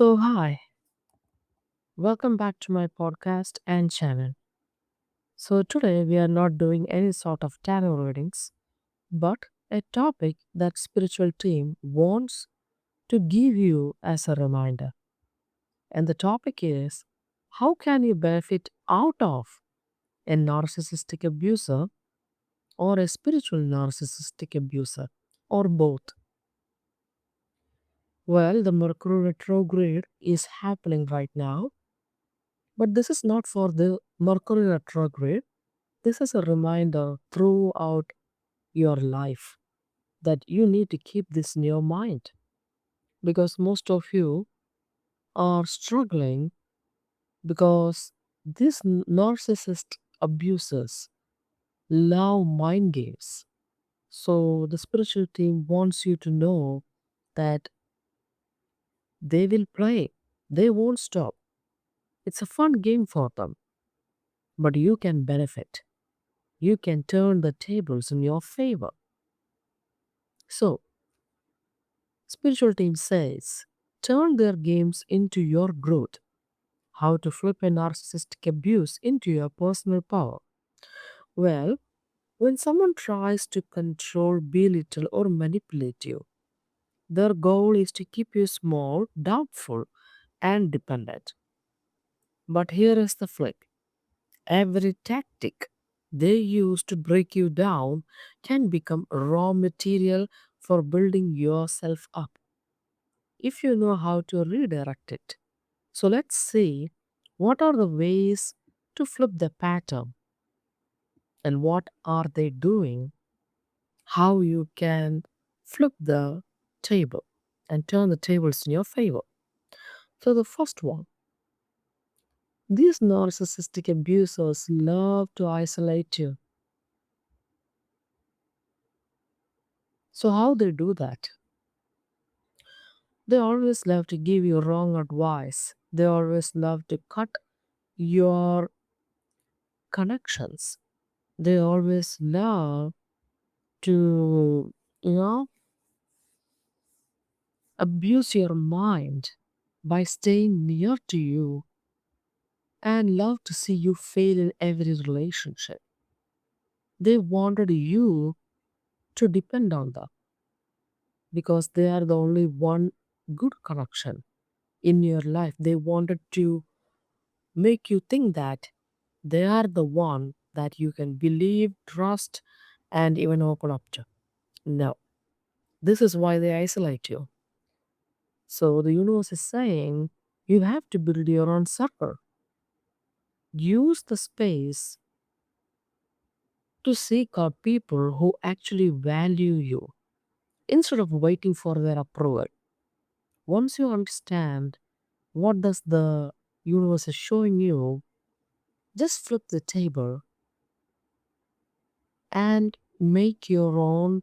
Hi, welcome back to my podcast and channel. Today we are not doing any sort of tarot readings, but a topic that spiritual team wants to give you as a reminder. And the topic is how can you benefit out of a narcissistic abuser or a spiritual narcissistic abuser or both? Well, the Mercury Retrograde is happening right now, but this is not for the Mercury Retrograde. This is a reminder throughout your life that you need to keep this in your mind because most of you are struggling because these narcissist abusers love mind games. So the spiritual team wants you to know that they will play, they won't stop. It's a fun game for them, but you can benefit. You can turn the tables in your favor. So spiritual team says, turn their games into your growth. How to flip a narcissistic abuse into your personal power. Well, when someone tries to control, belittle, or manipulate you, their goal is to keep you small, doubtful, and dependent. But here is the flip. Every tactic they use to break you down can become raw material for building yourself up if you know how to redirect it. So let's see what are the ways to flip the pattern and what are they doing, how you can flip the table and turn the tables in your favor. So the first one, these narcissistic abusers love to isolate you. So how they do that? They always love to give you wrong advice. They always love to cut your connections. They always love to, you know, abuse your mind by staying near to you and love to see you fail in every relationship. They wanted you to depend on them because they are the only one good connection in your life. They wanted to make you think that they are the one that you can believe, trust, and even open up to. No, this is why they isolate you. So the universe is saying you have to build your own circle. Use the space to seek out people who actually value you instead of waiting for their approval. Once you understand what does the universe is showing you, just flip the table and make your own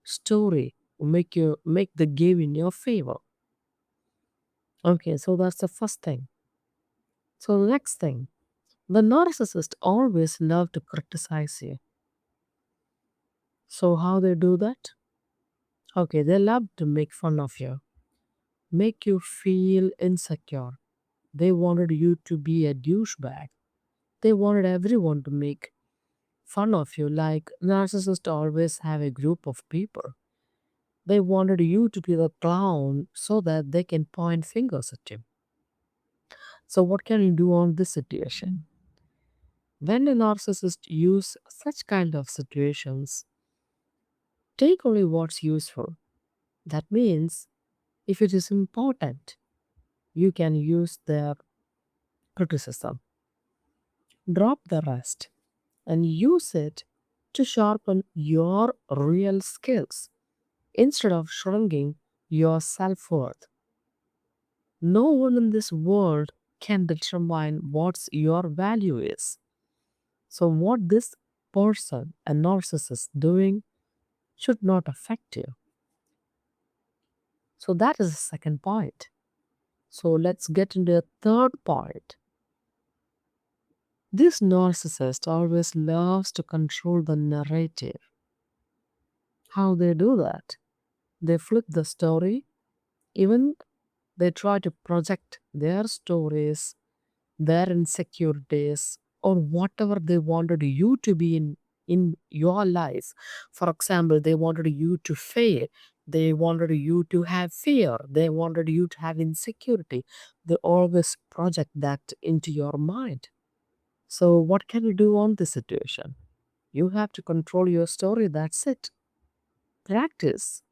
story. Make the game in your favor. Okay, so that's the first thing. So the next thing, the narcissist always love to criticize you. So how they do that? Okay, they love to make fun of you, make you feel insecure. They wanted you to be a douchebag. They wanted everyone to make fun of you, like narcissists always have a group of people. They wanted you to be the clown so that they can point fingers at you. So what can you do on this situation? When a narcissist use such kind of situations, take only what's useful. That means if it is important, you can use their criticism. Drop the rest and use it to sharpen your real skills instead of shrinking your self worth. No one in this world can determine what your value is. So, what this person, a narcissist, doing should not affect you. So, that is the second point. So, let's get into the third point. This narcissist always loves to control the narrative. How they do that? They flip the story even They try to project their stories, their insecurities, or whatever they wanted you to be in your life. For example, they wanted you to fail. They wanted you to have fear. They wanted you to have insecurity. They always project that into your mind. So, what can you do on this situation? You have to control your story. That's it. Practice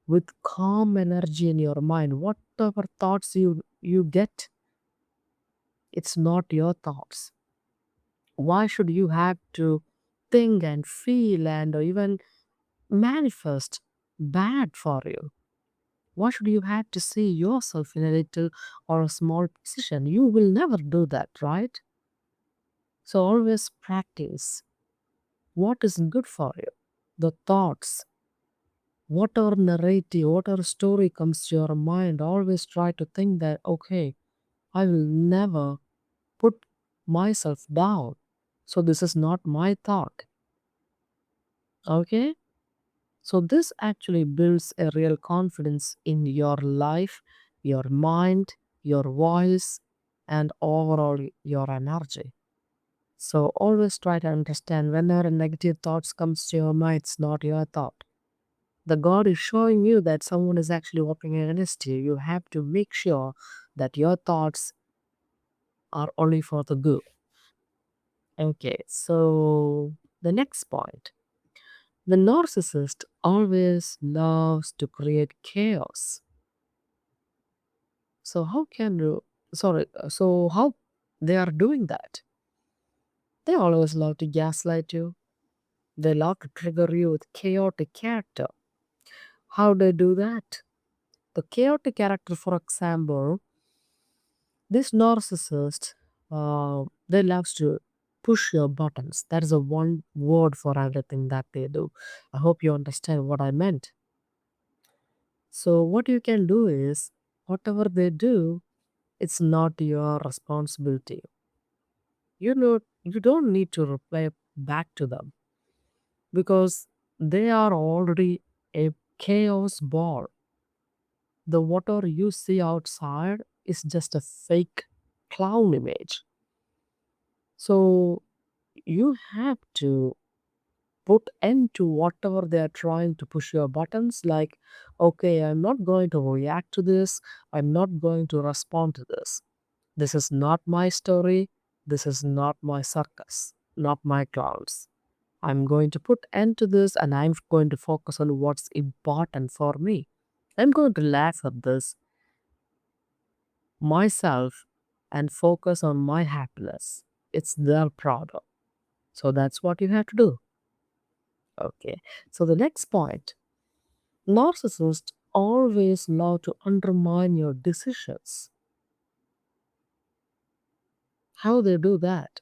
with calm energy in your mind. Whatever thoughts you get, it's not your thoughts. Why should you have to think and feel and even manifest bad for you? Why should you have to see yourself in a little or a small position? You will never do that, right? So always practice what is good for you. The thoughts, whatever narrative, whatever story comes to your mind, always try to think that, okay, I will never put myself down. So this is not my thought. Okay? So this actually builds a real confidence in your life, your mind, your voice, and overall your energy. So always try to understand whenever negative thoughts comes to your mind, it's not your thought. The God is showing you that someone is actually working against you. You have to make sure that your thoughts are only for the good. Okay, so the next point. The narcissist always loves to create chaos. So how can you, sorry, so how they are doing that? They always love to gaslight you. They love to trigger you with chaotic character. How they do that? The chaotic character, for example, this narcissist, they loves to push your buttons. That is a one word for everything that they do. I hope you understand what I meant. So what you can do is, whatever they do, it's not your responsibility. You don't need to reply back to them because they are already a chaos ball. The whatever you see outside is just a fake clown image. So you have to put end to whatever they are trying to push your buttons like, okay, I'm not going to react to this. I'm not going to respond to this. This is not my story. This is not my circus, not my clowns. I'm going to put end to this and I'm going to focus on what's important for me. I'm going to laugh at this myself and focus on my happiness. It's their product. So that's what you have to do. Okay. So the next point, narcissists always love to undermine your decisions. How they do that?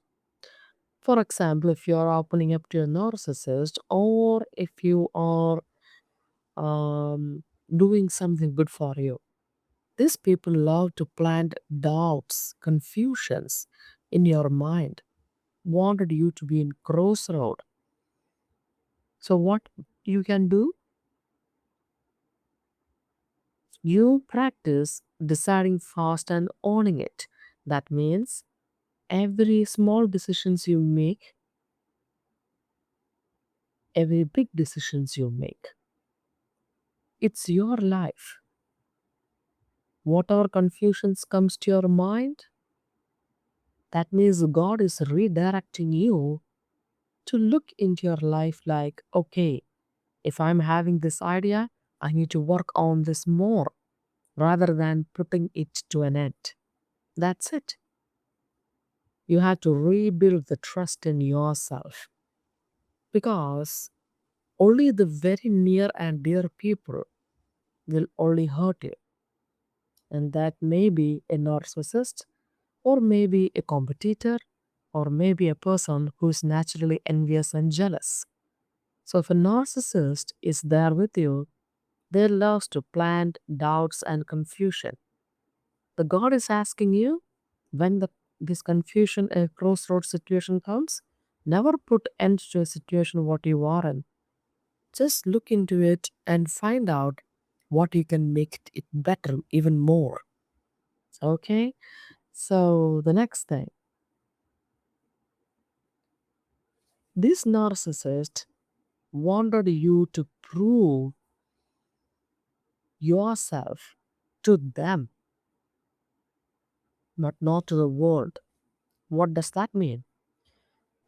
For example, if you are opening up to a narcissist or if you are doing something good for you, these people love to plant doubts, confusions in your mind, wanted you to be in crossroad. So what you can do? You practice deciding fast and owning it. That means every small decisions you make, every big decisions you make, it's your life. Whatever confusions comes to your mind, that means God is redirecting you to look into your life like, okay, if I'm having this idea, I need to work on this more rather than putting it to an end. That's it. You have to rebuild the trust in yourself because only the very near and dear people will only hurt you. And that may be a narcissist, or maybe a competitor, or maybe a person who is naturally envious and jealous. So if a narcissist is there with you, they love to plant doubts and confusion. The God is asking you when this confusion a crossroads situation comes, never put end to a situation what you are in. Just look into it and find out what you can make it better even more. Okay? So the next thing, this narcissist wanted you to prove yourself to them, but not to the world. What does that mean?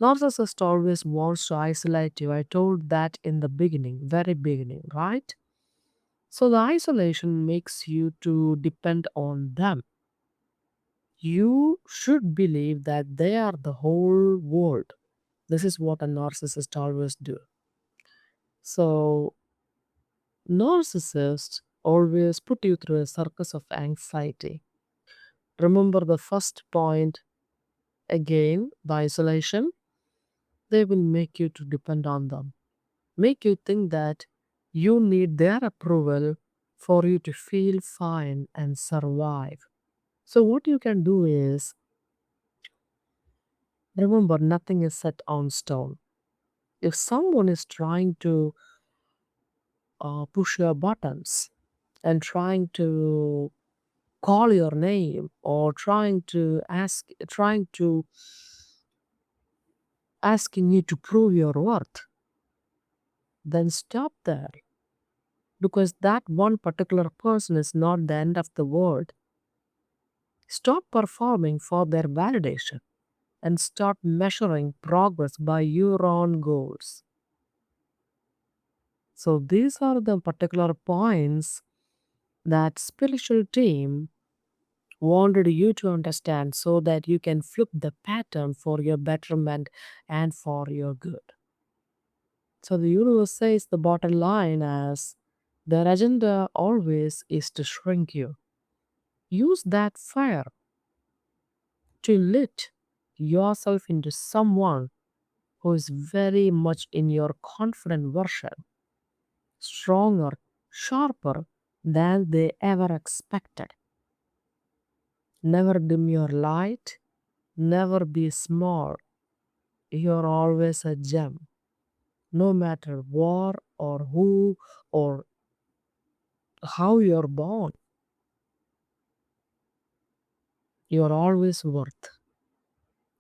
Narcissist always wants to isolate you. I told that in the beginning, very beginning, right? So the isolation makes you to depend on them. You should believe that they are the whole world. This is what a narcissist always do. So narcissists always put you through a circus of anxiety. Remember the first point again, the isolation. They will make you to depend on them. Make you think that you need their approval for you to feel fine and survive. So what you can do is remember nothing is set on stone. If someone is trying to push your buttons and trying to call your name or trying to asking you to prove your worth, then stop there, because that one particular person is not the end of the world. Stop performing for their validation and start measuring progress by your own goals. So these are the particular points that spiritual team wanted you to understand so that you can flip the pattern for your betterment and for your good. So the universe says the bottom line as their agenda always is to shrink you. Use that fire to lit yourself into someone who is very much in your confident version, stronger, sharper than they ever expected. Never dim your light, never be small. You're always a gem. No matter what or who or how you're born, you're always worth.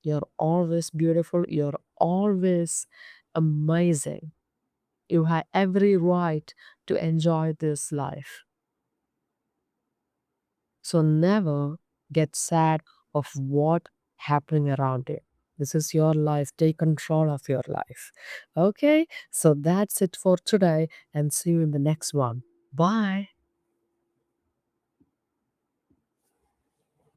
You're always beautiful. You're always amazing. You have every right to enjoy this life. So never get sad of what happening around you. This is your life. Take control of your life. Okay? So that's it for today and see you in the next one. Bye.